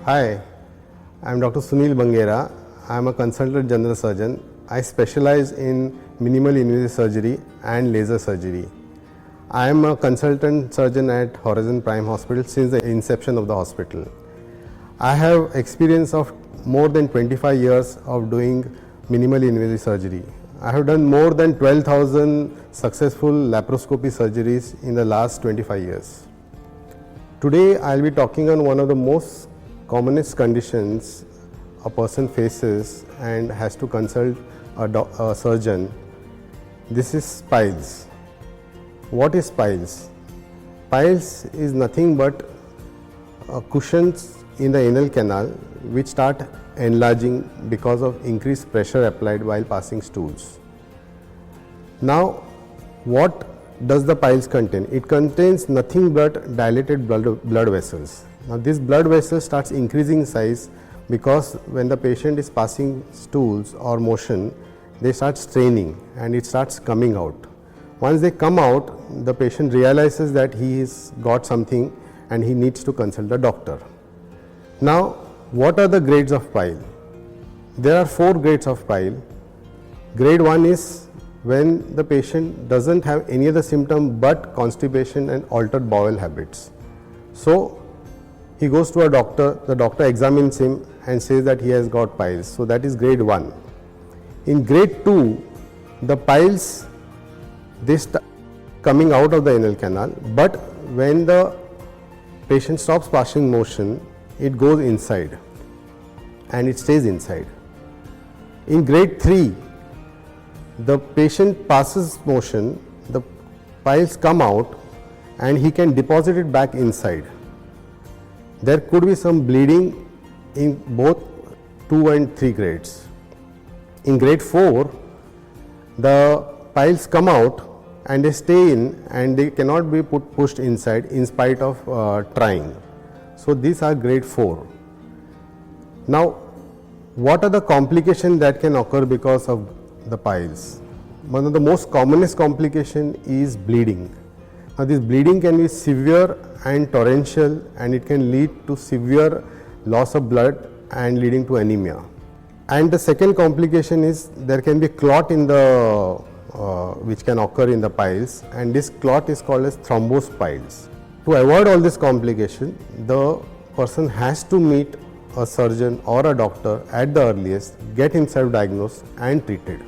Hi, I am Dr. Sunil Bangera. I am a consultant general surgeon. I specialize in minimal invasive surgery and laser surgery. I am a consultant surgeon at Horizon Prime Hospital since the inception of the hospital. I have experience of more than 25 years of doing minimal invasive surgery. I have done more than 12,000 successful laparoscopy surgeries in the last 25 years. Today I will be talking on one of the most commonest conditions a person faces and has to consult a surgeon. This is piles. What is piles? Piles is nothing but cushions in the anal canal which start enlarging because of increased pressure applied while passing stools. Now, what does the piles contain? It contains nothing but dilated blood vessels. Now, this blood vessel starts increasing in size because when the patient is passing stools or motion, they start straining and it starts coming out. Once they come out, the patient realizes that he has got something and he needs to consult the doctor. Now, what are the grades of pile? There are 4 grades of pile. Grade 1 is when the patient doesn't have any other symptom but constipation and altered bowel habits. So, he goes to a doctor, the doctor examines him and says that he has got piles. So, that is grade 1. In grade 2, the piles, they start coming out of the anal canal, but when the patient stops passing motion, it goes inside and it stays inside. In grade 3, the patient passes motion, the piles come out and he can deposit it back inside. There could be some bleeding in both 2 and 3 grades. In grade 4, the piles come out and they stay in and they cannot be pushed inside in spite of trying. So, these are grade 4. Now, what are the complications that can occur because of the piles? One of the most commonest complication is bleeding. Now, this bleeding can be severe and torrential and it can lead to severe loss of blood and leading to anemia. And the second complication is there can be clot in the which can occur in the piles, and this clot is called as thrombosed piles. To avoid all this complication, the person has to meet a surgeon or a doctor at the earliest, get himself diagnosed and treated.